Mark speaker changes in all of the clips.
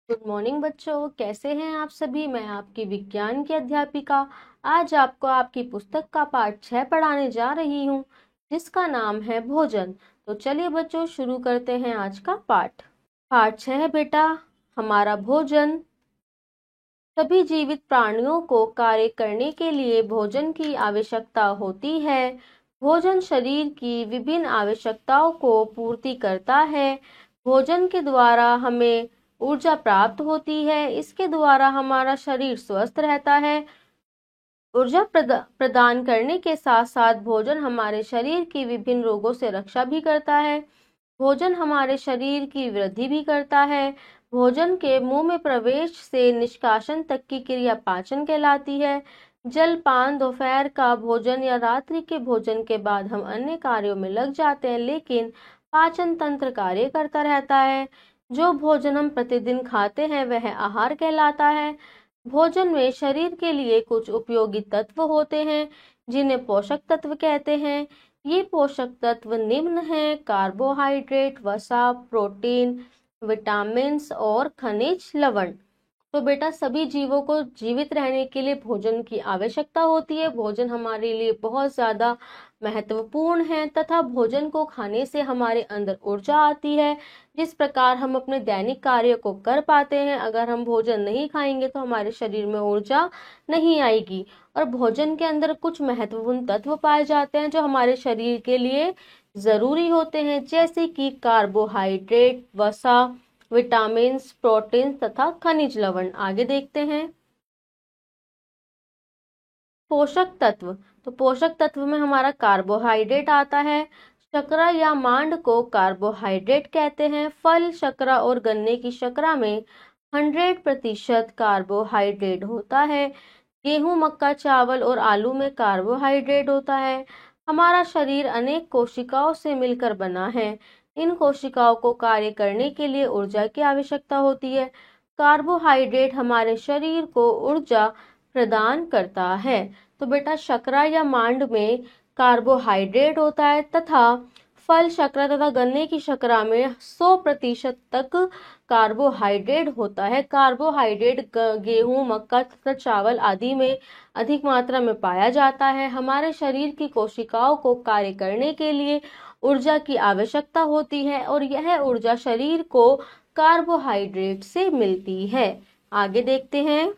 Speaker 1: Good morning बच्चों, कैसे हैं आप सभी। मैं आपकी विज्ञान की अध्यापिका आज आपको आपकी पुस्तक का पाठ 6 पढ़ाने जा रही हूँ, जिसका नाम है भोजन। तो चलिए बच्चों, शुरू करते हैं आज का पाठ। पाठ 6 है बेटा, हमारा भोजन। सभी जीवित प्राणियों को कार्य करने के लिए भोजन की आवश्यकता होती है। भोजन शरीर की विभिन्न आवश्यकताओं को पूर्ति करता है। भोजन के द्वारा हमें ऊर्जा प्राप्त होती है। इसके द्वारा हमारा शरीर स्वस्थ रहता है। ऊर्जा प्रदान करने के साथ साथ भोजन हमारे शरीर की विभिन्न रोगों से रक्षा भी करता है। भोजन हमारे शरीर की वृद्धि भी करता है। भोजन के मुंह में प्रवेश से निष्कासन तक की क्रिया पाचन कहलाती है। जलपान, दोपहर का भोजन या रात्रि के भोजन के बाद हम अन्य कार्यों में लग जाते हैं, लेकिन पाचन तंत्र कार्य करता रहता है। जो भोजन हम प्रतिदिन खाते हैं वह आहार कहलाता है। भोजन में शरीर के लिए कुछ उपयोगी तत्व होते हैं, जिन्हें पोषक तत्व कहते हैं। ये पोषक तत्व निम्न हैं: कार्बोहाइड्रेट, वसा, प्रोटीन, विटामिन्स और खनिज लवण। तो बेटा, सभी जीवों को जीवित रहने के लिए भोजन की आवश्यकता होती है। भोजन हमारे लिए बहुत ज्यादा महत्वपूर्ण है तथा भोजन को खाने से हमारे अंदर ऊर्जा आती है, जिस प्रकार हम अपने दैनिक कार्य को कर पाते हैं। अगर हम भोजन नहीं खाएंगे तो हमारे शरीर में ऊर्जा नहीं आएगी। और भोजन के अंदर कुछ महत्वपूर्ण तत्व पाए जाते हैं जो हमारे शरीर के लिए जरूरी होते हैं, जैसे कि कार्बोहाइड्रेट, वसा, विटामिन्स, प्रोटीन तथा खनिज लवण। आगे देखते हैं पोषक तत्व। तो पोषक तत्व में हमारा कार्बोहाइड्रेट आता है। शर्करा या मांड को कार्बोहाइड्रेट कहते हैं। फल, शर्करा और गन्ने की शर्करा में 100% कार्बोहाइड्रेट होता है। गेहूं, मक्का, चावल और आलू में कार्बोहाइड्रेट होता है। हमारा शरीर अनेक कोशिकाओं से मिलकर बना है। इन कोशिकाओं को कार्य करने के लिए ऊर्जा की आवश्यकता होती है। कार्बोहाइड्रेट हमारे शरीर को ऊर्जा प्रदान करता है। तो बेटा, शर्करा या मांड में कार्बोहाइड्रेट होता है तथा फल, शर्करा तथा गन्ने की शर्करा में 100% तक कार्बोहाइड्रेट होता है। कार्बोहाइड्रेट गेहूं, मक्का तथा चावल आदि में अधिक मात्रा में पाया जाता है। हमारे शरीर की कोशिकाओं को कार्य करने के लिए ऊर्जा की आवश्यकता होती है और यह ऊर्जा शरीर को कार्बोहाइड्रेट से मिलती है। आगे देखते हैं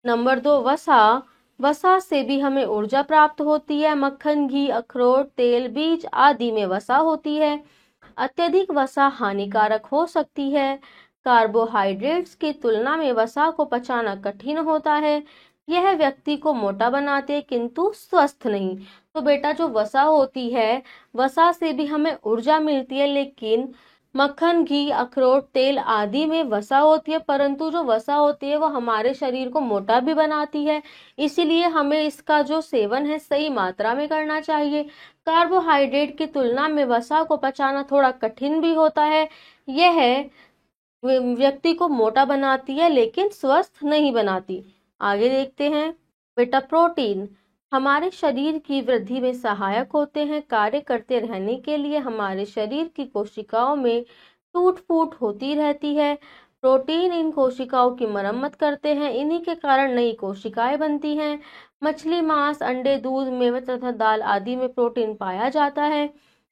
Speaker 1: नंबर 2, वसा। वसा से भी हमें ऊर्जा प्राप्त होती है। मक्खन, घी, अखरोट, तेल, बीज आदि में वसा होती है। अत्यधिक वसा हानिकारक हो सकती है। कार्बोहाइड्रेट्स की तुलना में वसा को पचाना कठिन होता है। यह व्यक्ति को मोटा बनाते हैं किंतु स्वस्थ नहीं। तो बेटा, जो वसा होती है, वसा से भी हमें ऊर्जा मिलती है, लेकिन मक्खन, घी, अखरोट, तेल आदि में वसा होती है, परंतु जो वसा होती है वो हमारे शरीर को मोटा भी बनाती है। इसीलिए हमें इसका जो सेवन है सही मात्रा में करना चाहिए। कार्बोहाइड्रेट की तुलना में वसा को पचाना थोड़ा कठिन भी होता है। यह व्यक्ति को मोटा बनाती है लेकिन स्वस्थ नहीं बनाती। आगे देखते हैं बेटा, प्रोटीन हमारे शरीर की वृद्धि में सहायक होते हैं। कार्य करते रहने के लिए हमारे शरीर की कोशिकाओं में टूट फूट होती रहती है। प्रोटीन इन कोशिकाओं की मरम्मत करते हैं। इन्हीं के कारण नई कोशिकाएं बनती हैं। मछली, मांस, अंडे, दूध, मेवे तथा दाल आदि में प्रोटीन पाया जाता है।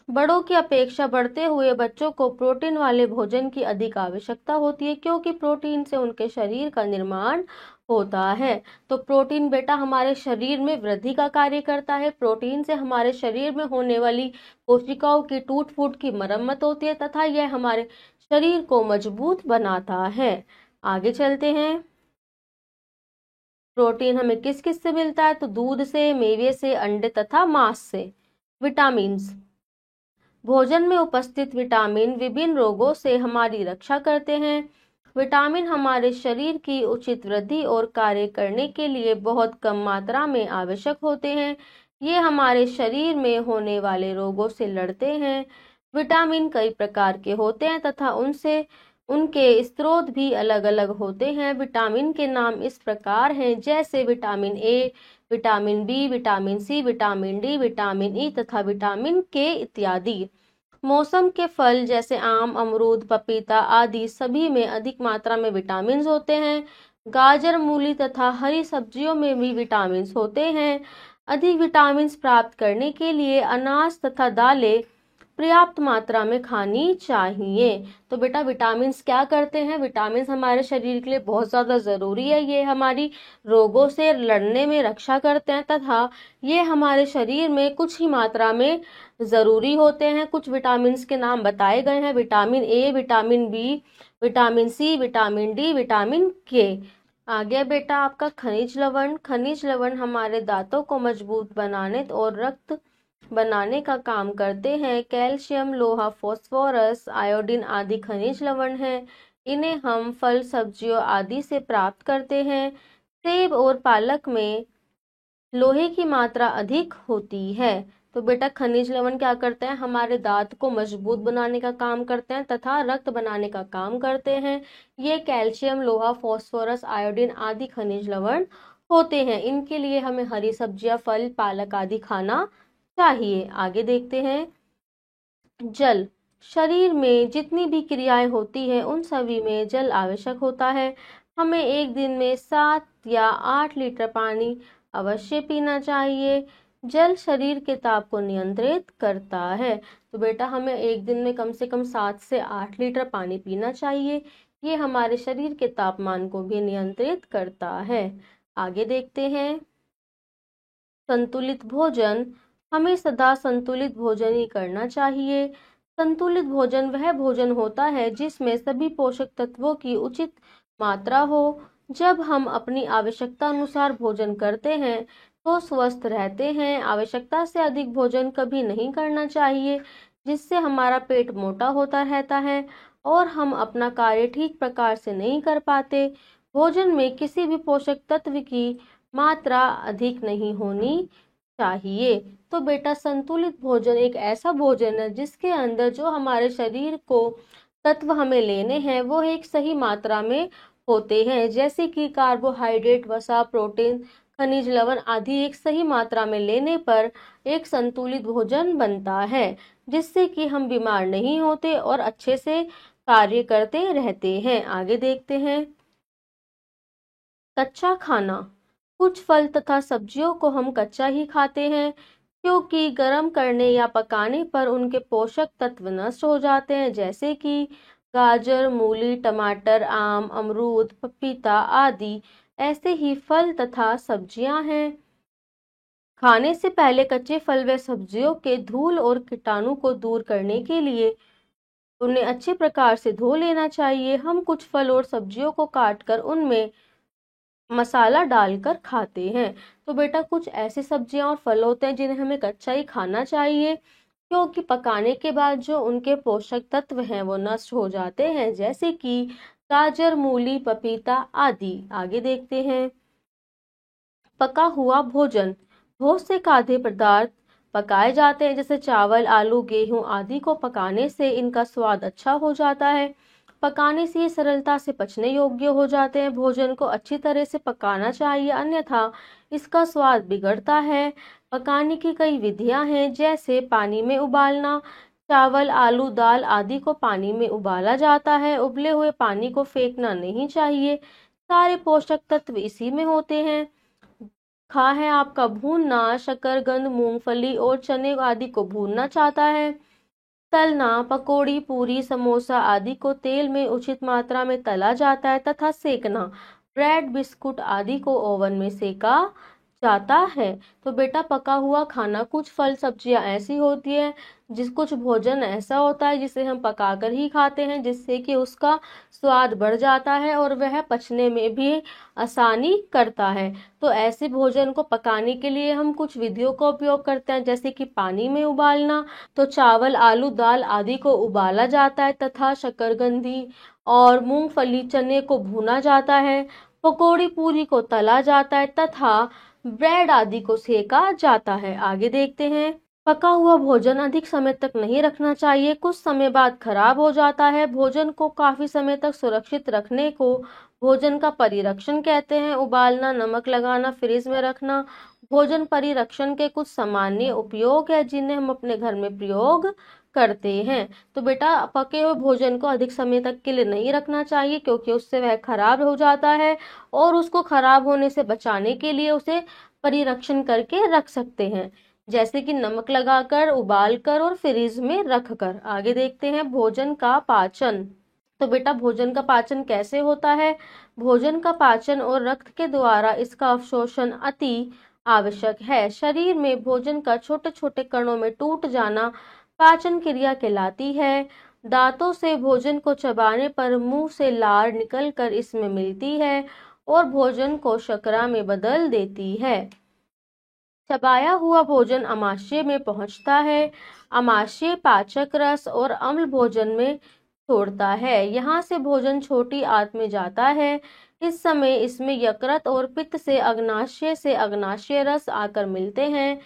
Speaker 1: बड़ों की अपेक्षा बढ़ते हुए बच्चों को प्रोटीन वाले भोजन की अधिक आवश्यकता होती है, क्योंकि प्रोटीन से उनके शरीर का निर्माण होता है। तो प्रोटीन बेटा हमारे शरीर में वृद्धि का कार्य करता है। प्रोटीन से हमारे शरीर में होने वाली कोशिकाओं की टूट फूट की मरम्मत होती है तथा यह हमारे शरीर को मजबूत बनाता है। आगे चलते हैं, प्रोटीन हमें किस किस से मिलता है। तो दूध से, मेवे से, अंडे तथा मांस से। विटामिन्स भोजन में उपस्थित विटामिन विभिन्न रोगों से हमारी रक्षा करते हैं। विटामिन हमारे शरीर की उचित वृद्धि और कार्य करने के लिए बहुत कम मात्रा में आवश्यक होते हैं। ये हमारे शरीर में होने वाले रोगों से लड़ते हैं। विटामिन कई प्रकार के होते हैं तथा उनके स्रोत भी अलग अलग होते हैं। विटामिन के नाम इस प्रकार हैं, जैसे vitamin A, vitamin B, vitamin C, vitamin D, vitamin E तथा विटामिन के इत्यादि। मौसम के फल जैसे आम, अमरूद, पपीता आदि सभी में अधिक मात्रा में विटामिन होते हैं। गाजर, मूली तथा हरी सब्जियों में भी विटामिन होते हैं। अधिक विटामिन प्राप्त करने के लिए अनाज तथा दालें पर्याप्त मात्रा में खानी चाहिए। तो बेटा विटामिन क्या करते हैं? विटामिन हमारे शरीर के लिए बहुत ज्यादा जरूरी है। ये हमारी रोगों से लड़ने में रक्षा करते हैं तथा ये हमारे शरीर में कुछ ही मात्रा में जरूरी होते हैं। कुछ विटामिन के नाम बताए गए हैं: vitamin A, vitamin B, vitamin C, vitamin D, vitamin K. आगे बेटा आपका खनिज लवण। खनिज लवण हमारे दांतों को मजबूत बनाने और रक्त बनाने का काम करते हैं। कैल्शियम, लोहा, फास्फोरस, आयोडीन आदि खनिज लवण हैं। इन्हें हम फल, सब्जियों आदि से प्राप्त करते हैं। सेब और पालक में लोहे की मात्रा अधिक होती है। तो बेटा खनिज लवण क्या करते हैं? हमारे दांत को मजबूत बनाने का काम करते हैं तथा रक्त बनाने का काम करते हैं। ये कैल्शियम, लोहा, फास्फोरस, आयोडीन आदि खनिज लवण होते हैं। इनके लिए हमें हरी सब्जियां, फल, पालक आदि खाना चाहिए। आगे देखते हैं। जल। शरीर में जितनी भी क्रियाएं होती हैं उन सभी में जल आवश्यक होता है। हमें एक दिन में 7 या 8 लीटर पानी अवश्य पीना चाहिए। जल शरीर के ताप को नियंत्रित करता है। तो बेटा हमें एक दिन में कम से कम 7 से 8 लीटर पानी पीना चाहिए। ये हमारे शरीर के तापमान को भी नियंत्रित करता है। आगे देखते हैं। संतुलित भोजन। हमें सदा संतुलित भोजन ही करना चाहिए। संतुलित भोजन वह भोजन होता है जिसमें सभी पोषक तत्वों की उचित मात्रा हो। जब हम अपनी आवश्यकता अनुसार भोजन करते हैं तो स्वस्थ रहते हैं। आवश्यकता से अधिक भोजन कभी नहीं करना चाहिए, जिससे हमारा पेट मोटा होता रहता है और हम अपना कार्य ठीक प्रकार से नहीं कर पाते। भोजन में किसी भी पोषक तत्व की मात्रा अधिक नहीं होनी चाहिए। तो बेटा संतुलित भोजन एक ऐसा भोजन है जिसके अंदर जो हमारे शरीर को तत्व हमें लेने हैं वो एक सही मात्रा में होते हैं, जैसे कि कार्बोहाइड्रेट, वसा, प्रोटीन, खनिज लवण आदि एक सही मात्रा में लेने पर एक संतुलित भोजन बनता है, जिससे कि हम बीमार नहीं होते और अच्छे से कार्य करते रहते हैं। आगे देखते हैं। कच्चा खाना। कुछ फल तथा सब्जियों को हम कच्चा ही खाते हैं क्योंकि गर्म करने या पकाने पर उनके पोषक तत्व नष्ट हो जाते हैं, जैसे कि गाजर, मूली, टमाटर, आम, अमरूद, पपीता आदि ऐसे ही फल तथा सब्जियां हैं। खाने से पहले कच्चे फल व सब्जियों के धूल और कीटाणु को दूर करने के लिए उन्हें अच्छे प्रकार से धो लेना चाहिए। हम कुछ फल और सब्जियों को काटकर उनमें मसाला डालकर खाते हैं। तो बेटा कुछ ऐसी सब्जियां और फल होते हैं जिन्हें हमें कच्चा ही खाना चाहिए क्योंकि पकाने के बाद जो उनके पोषक तत्व हैं वो नष्ट हो जाते हैं, जैसे कि गाजर, मूली, पपीता आदि। आगे देखते हैं। पका हुआ भोजन। बहुत से खाद्य पदार्थ पकाए जाते हैं, जैसे चावल, आलू, गेहूं आदि को पकाने से इनका स्वाद अच्छा हो जाता है। पकाने से ये सरलता से पचने योग्य हो जाते हैं। भोजन को अच्छी तरह से पकाना चाहिए, अन्यथा इसका स्वाद बिगड़ता है। पकाने की कई विधियां हैं, जैसे पानी में उबालना। चावल, आलू, दाल आदि को पानी में उबाला जाता है। उबले हुए पानी को फेंकना नहीं चाहिए, सारे पोषक तत्व इसी में होते हैं। खा है आपका भूनना। शकरकंद, मूंगफली और चने आदि को भूनना चाहता है। तलना। पकौड़ी, पूरी, समोसा आदि को तेल में उचित मात्रा में तला जाता है तथा सेकना। ब्रेड, बिस्कुट आदि को ओवन में सेका जाता है। तो बेटा पका हुआ खाना, कुछ फल सब्जियां ऐसी होती है कुछ भोजन ऐसा होता है जिसे हम पकाकर ही खाते हैं, जिससे कि उसका स्वाद बढ़ जाता है और वह पचने में भी आसानी करता है। तो ऐसे भोजन को पकाने के लिए हम कुछ विधियों का उपयोग करते हैं, जैसे कि पानी में उबालना। तो चावल, आलू, दाल आदि को उबाला जाता है तथा शकरकंदी और मूंगफली, चने को भूना जाता है। पकौड़ी, पूरी को तला जाता है तथा ब्रेड आदि को सेका जाता है। आगे देखते हैं। पका हुआ भोजन अधिक समय तक नहीं रखना चाहिए, कुछ समय बाद खराब हो जाता है। भोजन को काफी समय तक सुरक्षित रखने को भोजन का परिरक्षण कहते हैं। उबालना, नमक लगाना, फ्रिज में रखना भोजन परिरक्षण के कुछ सामान्य उपयोग है जिन्हें हम अपने घर में प्रयोग करते हैं। तो बेटा, पके हुए भोजन को अधिक समय तक के लिए नहीं रखना चाहिए, क्योंकि उससे वह खराब हो जाता है, और उसको खराब होने से बचाने के लिए उसे परिरक्षण करके रख सकते हैं, जैसे कि नमक लगाकर, उबाल कर और फ्रीज में रख कर। आगे देखते हैं भोजन का पाचन। तो बेटा, भोजन का पाचन कैसे होता है? भोजन का पाचन और रक्त के द्वारा इसका अवशोषण अति आवश्यक है। शरीर में भोजन का छोटे छोटे कणों में टूट जाना पाचन क्रिया कहलाती है। दांतों से भोजन को चबाने पर मुंह से लार निकलकर इसमें मिलती है और भोजन को शर्करा में बदल देती है। चबाया हुआ भोजन अमाशय में पहुंचता है। अमाशय पाचक रस और अम्ल भोजन में छोड़ता है। यहाँ से भोजन छोटी आंत में जाता है। इस समय इसमें यकृत और पित्त से अग्नाशय रस आकर मिलते हैं।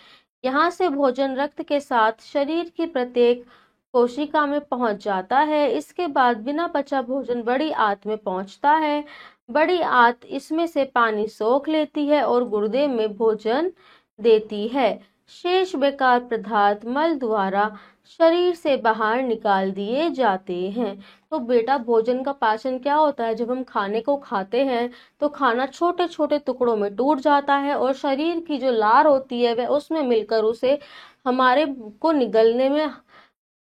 Speaker 1: यहाँ से भोजन रक्त के साथ शरीर की प्रत्येक कोशिका में पहुंच जाता है। इसके बाद बिना पचा भोजन बड़ी आंत में पहुंचता है। बड़ी आंत इसमें से पानी सोख लेती है और गुर्दे में भोजन देती है। शेष बेकार पदार्थ मल द्वारा शरीर से बाहर निकाल दिए जाते हैं। तो बेटा, भोजन का पाचन क्या होता है? जब हम खाने को खाते हैं तो खाना छोटे छोटे टुकड़ों में टूट जाता है और शरीर की जो लार होती है वह उसमें मिलकर उसे हमारे को निगलने में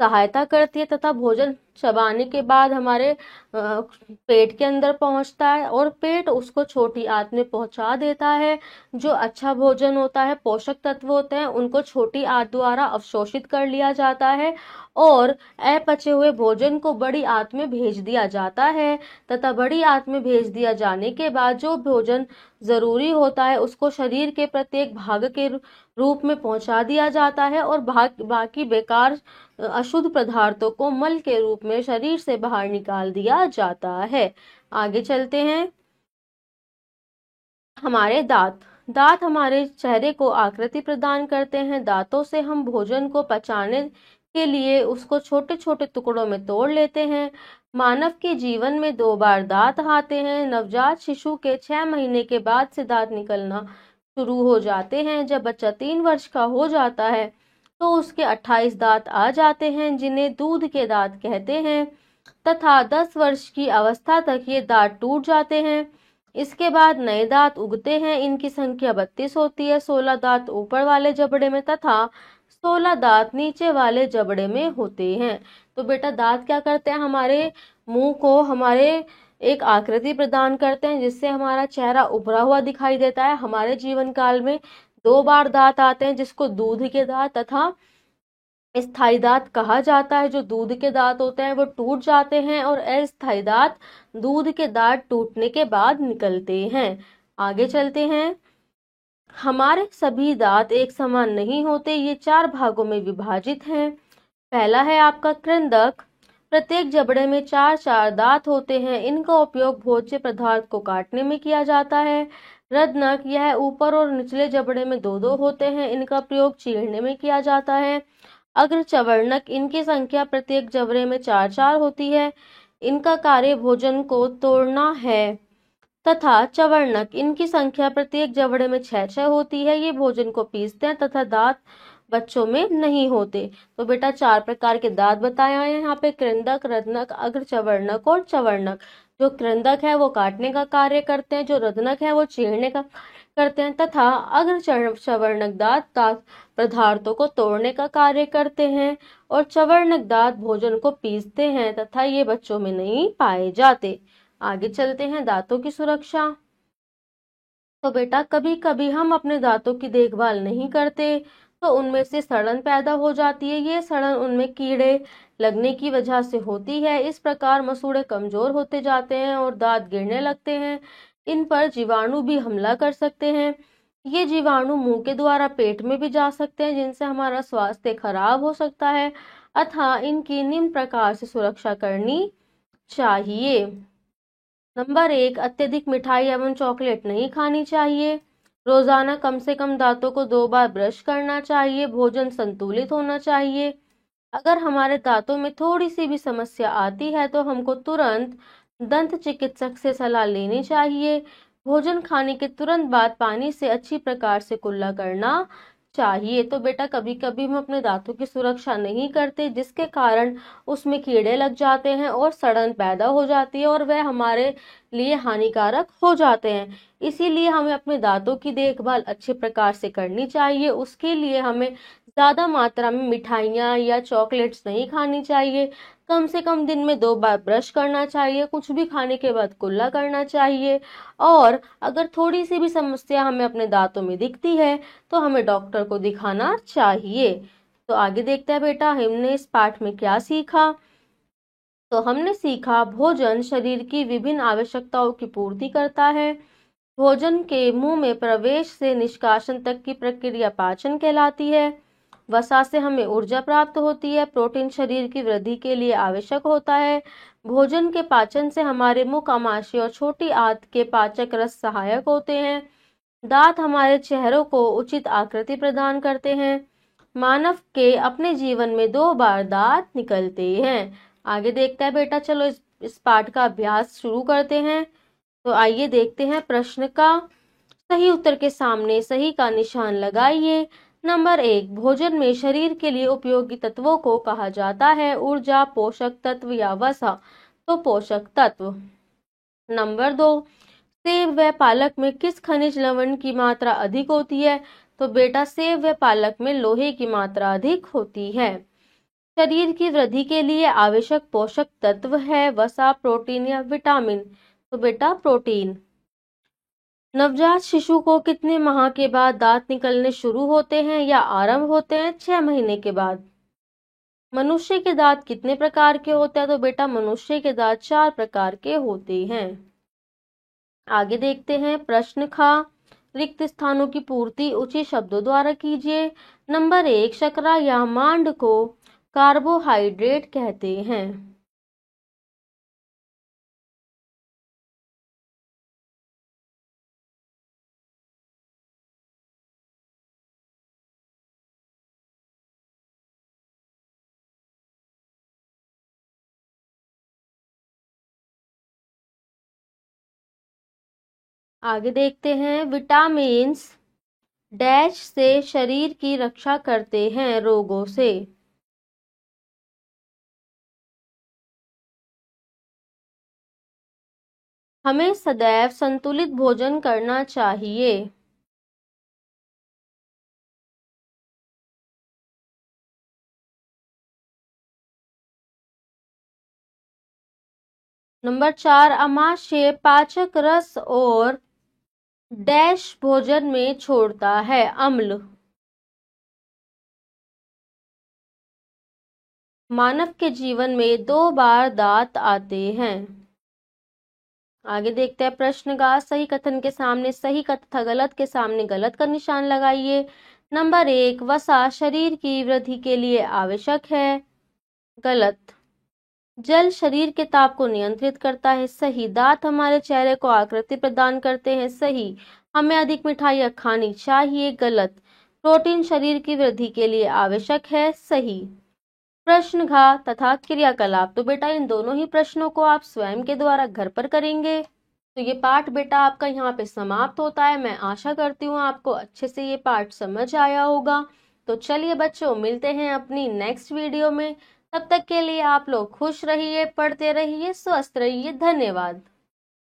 Speaker 1: सहायता करती है, तथा भोजन चबाने के बाद हमारे पेट के अंदर पहुंचता है और पेट उसको छोटी आंत में पहुंचा देता है। जो अच्छा भोजन होता है, पोषक तत्व होते हैं, उनको छोटी आंत द्वारा अवशोषित कर लिया जाता है और अपचे हुए भोजन को बड़ी आंत में भेज दिया जाता है, तथा बड़ी आंत में भेज दिया जाने के बाद जो भोजन जरूरी होता है उसको शरीर के प्रत्येक भाग के रूप में पहुंचा दिया जाता है और बाकी बेकार अशुद्ध पदार्थों को मल के रूप में शरीर से बाहर निकाल दिया जाता है। आगे चलते हैं। हमारे दांत हमारे चेहरे को आकृति प्रदान करते हैं। दांतों से हम भोजन को पचाने के लिए उसको छोटे छोटे टुकड़ों में तोड़ लेते हैं। मानव के जीवन में 2 बार दांत आते हैं। नवजात शिशु के 6 महीने के बाद से दांत निकलना शुरू हो जाते हैं। जब बच्चा 3 वर्ष का हो जाता है तो उसके 28 दांत आ जाते हैं, जिन्हें दूध के दांत कहते हैं, तथा 10 वर्ष की अवस्था तक ये दांत टूट जाते हैं। इसके बाद नए दांत उगते हैं। इनकी संख्या 32 होती है। 16 दांत ऊपर वाले जबड़े में तथा 16 दांत नीचे वाले जबड़े में होते हैं। तो बेटा, दांत क्या करते हैं? हमारे मुंह को हमारे एक आकृति प्रदान करते हैं, जिससे हमारा चेहरा उभरा हुआ दिखाई देता है। हमारे जीवन काल में 2 बार दांत आते हैं, जिसको दूध के दांत तथा स्थायी दांत कहा जाता है। जो दूध के दांत होते हैं वो टूट जाते हैं और अस्थायी दांत दूध के दांत टूटने के बाद निकलते हैं। आगे चलते हैं। हमारे सभी दांत एक समान नहीं होते, ये 4 भागों में विभाजित हैं। पहला है आपका कृंदक। प्रत्येक जबड़े में 4 दांत होते हैं। इनका उपयोग भोज्य पदार्थ को काटने में किया जाता है। रदनक, यह ऊपर और निचले जबड़े में 2 होते हैं। इनका प्रयोग चीरने में किया जाता है। अग्र चवर्णक, इनकी संख्या प्रत्येक जबड़े में 4 होती है। इनका कार्य भोजन को तोड़ना है। तथा चवर्णक, इनकी संख्या प्रत्येक जबड़े में 6 होती है। ये भोजन को पीसते हैं तथा दांत बच्चों में नहीं होते। तो बेटा, 4 प्रकार के दांत बताए हैं यहाँ पे, कृंदक, रदनक, अग्र चवर्णक और चवर्णक। जो कृंदक है वो काटने का कार्य करते हैं, जो रदनक है वो चीरने का करते हैं, तथा अग्र चवर्णक दांत पदार्थों को तोड़ने का कार्य करते हैं और चवर्णक दांत भोजन को पीसते हैं, तथा ये बच्चों में नहीं पाए जाते। आगे चलते हैं। दांतों की सुरक्षा। तो बेटा, कभी कभी हम अपने दांतों की देखभाल नहीं करते तो उनमें से सड़न पैदा हो जाती है। ये सड़न उनमें कीड़े लगने की वजह से होती है। इस प्रकार मसूड़े कमजोर होते जाते हैं और दांत गिरने लगते हैं। इन पर जीवाणु भी हमला कर सकते हैं। ये जीवाणु मुंह के द्वारा पेट में भी जा सकते हैं, जिनसे हमारा स्वास्थ्य खराब हो सकता है। अतः इनकी निम्न प्रकार से सुरक्षा करनी चाहिए। नंबर 1, अत्यधिक मिठाई एवं चॉकलेट नहीं खानी चाहिए। रोजाना कम से कम दांतों को 2 बार ब्रश करना चाहिए। भोजन संतुलित होना चाहिए। अगर हमारे दांतों में थोड़ी सी भी समस्या आती है तो हमको तुरंत दंत चिकित्सक से सलाह लेनी चाहिए। भोजन खाने के तुरंत बाद पानी से अच्छी प्रकार से कुल्ला करना चाहिए। तो बेटा कभी कभी हम अपने दांतों की सुरक्षा नहीं करते, जिसके कारण उसमें कीड़े लग जाते हैं और सड़न पैदा हो जाती है और वह हमारे लिए हानिकारक हो जाते हैं। इसीलिए हमें अपने दांतों की देखभाल अच्छे प्रकार से करनी चाहिए। उसके लिए हमें ज्यादा मात्रा में मिठाइयाँ या चॉकलेट्स नहीं खानी चाहिए। कम से कम दिन में 2 बार ब्रश करना चाहिए। कुछ भी खाने के बाद कुल्ला करना चाहिए। और अगर थोड़ी सी भी समस्या हमें अपने दांतों में दिखती है तो हमें डॉक्टर को दिखाना चाहिए। तो आगे देखते हैं बेटा हमने इस पाठ में क्या सीखा। तो हमने सीखा भोजन शरीर की विभिन्न आवश्यकताओं की पूर्ति करता है। भोजन के मुंह में प्रवेश से निष्कासन तक की प्रक्रिया पाचन कहलाती है। वसा से हमें ऊर्जा प्राप्त होती है। प्रोटीन शरीर की वृद्धि के लिए आवश्यक होता है। भोजन के पाचन से हमारे मुख, आमाशय और छोटी आंत के पाचक रस सहायक होते हैं। दांत हमारे चेहरों को उचित आकृति प्रदान करते हैं। मानव के अपने जीवन में 2 बार दांत निकलते हैं। आगे देखते हैं बेटा, चलो इस पाठ का अभ्यास शुरू करते हैं। तो आइए देखते हैं प्रश्न का सही उत्तर के सामने सही का निशान लगाइए। नंबर 1, भोजन में शरीर के लिए उपयोगी तत्वों को कहा जाता है ऊर्जा, पोषक तत्व या वसा। तो पोषक तत्व। नंबर 2, सेब व पालक में किस खनिज लवण की मात्रा अधिक होती है। तो बेटा सेब व पालक में लोहे की मात्रा अधिक होती है। शरीर की वृद्धि के लिए आवश्यक पोषक तत्व है वसा, प्रोटीन या विटामिन। तो बेटा प्रोटीन। नवजात शिशु को कितने माह के बाद दांत निकलने शुरू होते हैं या आरंभ होते हैं? 6 महीने के बाद। मनुष्य के दांत कितने प्रकार के होते हैं? तो बेटा मनुष्य के दांत 4 प्रकार के होते हैं। आगे देखते हैं प्रश्न खा, रिक्त स्थानों की पूर्ति उचित शब्दों द्वारा कीजिए। नंबर 1, शकरा या मांड को कार्बोहाइड्रेट कहते हैं। आगे देखते हैं विटामिन्स डैश से शरीर की रक्षा करते हैं रोगों से। हमें सदैव संतुलित भोजन करना चाहिए। नंबर 4, आमाशय पाचक रस और डैश भोजन में छोड़ता है अम्ल। मानव के जीवन में 2 बार दांत आते हैं। आगे देखते हैं प्रश्न का सही कथन के सामने सही तथा गलत के सामने गलत का निशान लगाइए। नंबर 1, वसा शरीर की वृद्धि के लिए आवश्यक है। गलत। जल शरीर के ताप को नियंत्रित करता है। सही। दांत हमारे चेहरे को आकृति प्रदान करते हैं। सही। हमें अधिक मिठाइयाँ खानी चाहिए। गलत। प्रोटीन शरीर की वृद्धि के लिए आवश्यक है। सही। प्रश्न घ तथा क्रियाकलाप। तो बेटा इन दोनों ही प्रश्नों को आप स्वयं के द्वारा घर पर करेंगे। तो ये पाठ बेटा आपका यहाँ पे समाप्त होता है। मैं आशा करती हूँ आपको अच्छे से ये पाठ समझ आया होगा। तो चलिए बच्चों मिलते हैं अपनी नेक्स्ट वीडियो में। तब तक के लिए आप लोग खुश रहिए, पढ़ते रहिए, स्वस्थ रहिए। धन्यवाद।